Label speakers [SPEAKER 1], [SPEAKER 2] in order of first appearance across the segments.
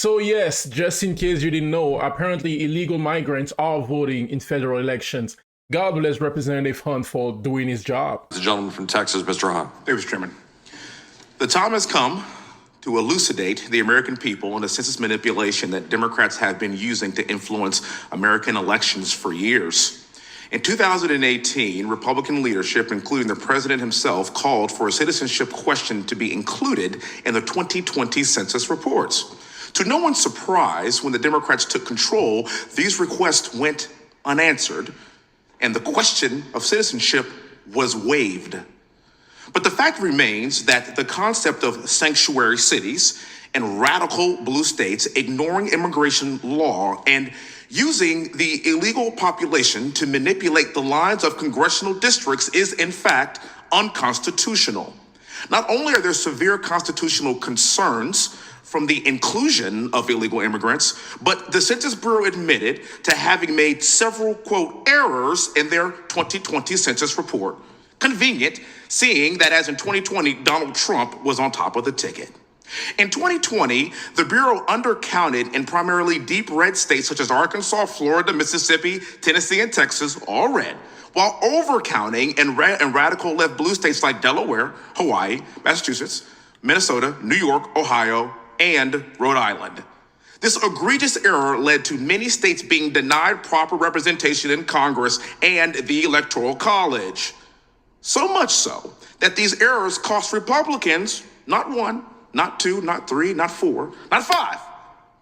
[SPEAKER 1] So yes, just in case you didn't know, apparently illegal migrants are voting in federal elections. God bless Representative Hunt for doing his job.
[SPEAKER 2] The gentleman from Texas, Mr. Hunt.
[SPEAKER 3] Thank you, Mr. Chairman. The time has come to elucidate the American people on the census manipulation that Democrats have been using to influence American elections for years. In 2018, Republican leadership, including the president himself, called for a citizenship question to be included in the 2020 census reports. To no one's surprise, when the Democrats took control, these requests went unanswered, and the question of citizenship was waived. But the fact remains that the concept of sanctuary cities and radical blue states ignoring immigration law and using the illegal population to manipulate the lines of congressional districts is in fact unconstitutional. Not only are there severe constitutional concerns from the inclusion of illegal immigrants, but the Census Bureau admitted to having made several, quote, errors in their 2020 census report. Convenient, seeing that as in 2020, Donald Trump was on top of the ticket. In 2020, the Bureau undercounted in primarily deep red states such as Arkansas, Florida, Mississippi, Tennessee, and Texas, all red, while overcounting in radical left blue states like Delaware, Hawaii, Massachusetts, Minnesota, New York, Ohio, and Rhode Island. This egregious error led to many states being denied proper representation in Congress and the Electoral College. So much so that these errors cost Republicans not one, not two, not three, not four, not five,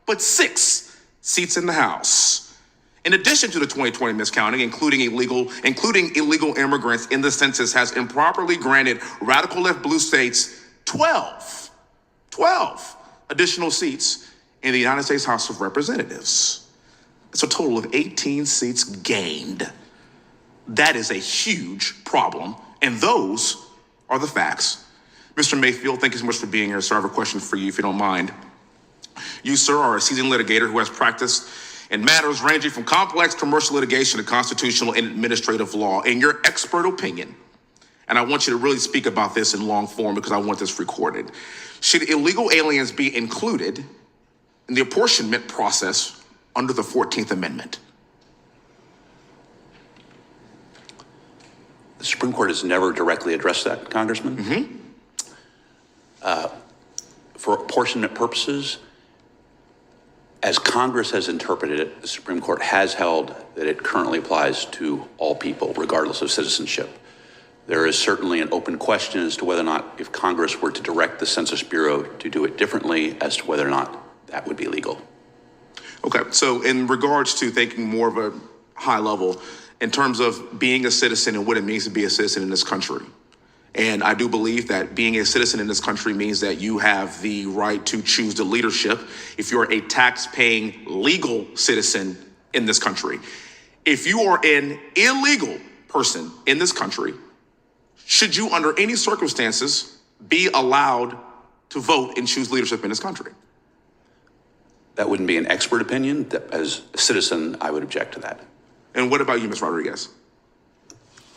[SPEAKER 3] but 6 seats in the House. In addition to the 2020 miscounting, including illegal immigrants in the census has improperly granted radical left blue states 12 additional seats in the United States House of Representatives. It's a total of 18 seats gained. That is a huge problem, and those are the facts. Mr. Mayfield, thank you so much for being here. Sir, I have a question for you, if you don't mind. You, sir, are a seasoned litigator who has practiced in matters ranging from complex commercial litigation to constitutional and administrative law. In your expert opinion, and I want you to really speak about this in long form because I want this recorded, should illegal aliens be included in the apportionment process under the 14th Amendment?
[SPEAKER 4] The Supreme Court has never directly addressed that, Congressman. For apportionment purposes, as Congress has interpreted it, the Supreme Court has held that it currently applies to all people, regardless of citizenship. There is certainly an open question as to whether or not, if Congress were to direct the Census Bureau to do it differently, as to whether or not that would be legal.
[SPEAKER 3] Okay, so in regards to thinking more of a high level, in terms of being a citizen and what it means to be a citizen in this country, and I do believe that being a citizen in this country means that you have the right to choose the leadership if you're a tax-paying legal citizen in this country. If you are an illegal person in this country, should you, under any circumstances, be allowed to vote and choose leadership in this country?
[SPEAKER 4] That wouldn't be an expert opinion. As a citizen, I would object to that.
[SPEAKER 3] And what about you, Ms. Rodriguez?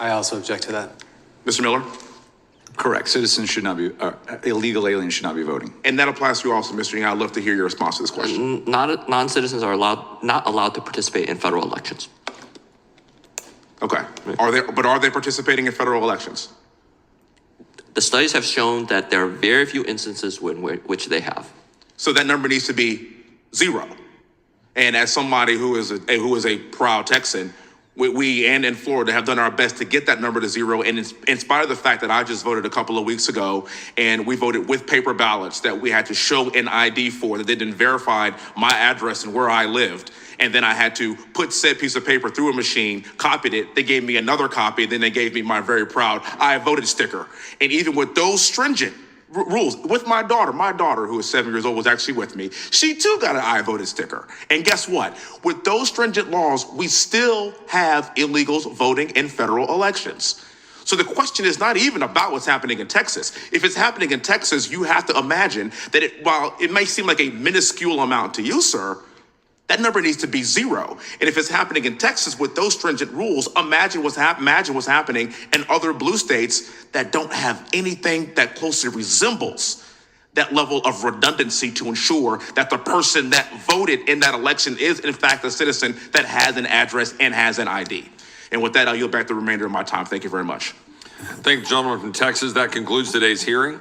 [SPEAKER 5] I also object to that.
[SPEAKER 3] Mr. Miller?
[SPEAKER 6] Correct. Citizens should not be, illegal aliens should not be voting.
[SPEAKER 3] And that applies to you also, Mr. Young. I'd love to hear your response to this question.
[SPEAKER 2] Non-citizens are not allowed to participate in federal elections.
[SPEAKER 3] Okay. Are they participating in federal elections?
[SPEAKER 2] The studies have shown that there are very few instances in which they have.
[SPEAKER 3] So that number needs to be 0. And as somebody who is a proud Texan, we and in Florida have done our best to get that number to 0. And in spite of the fact that I just voted a couple of weeks ago, and we voted with paper ballots that we had to show an ID for, that they didn't verify my address and where I lived. And then I had to put said piece of paper through a machine, copied it. They gave me another copy. Then they gave me my very proud I voted sticker. And even with those stringent rules, with my daughter who is 7 years old was actually with me, she too got an I voted sticker. And guess what? With those stringent laws, we still have illegals voting in federal elections. So the question is not even about what's happening in Texas. If it's happening in Texas, you have to imagine that while it may seem like a minuscule amount to you, sir, that number needs to be 0. And if it's happening in Texas with those stringent rules, imagine what's happening in other blue states that don't have anything that closely resembles that level of redundancy to ensure that the person that voted in that election is, in fact, a citizen that has an address and has an ID. And with that, I'll yield back the remainder of my time. Thank you very much.
[SPEAKER 7] Thank the gentleman from Texas. That concludes today's hearing.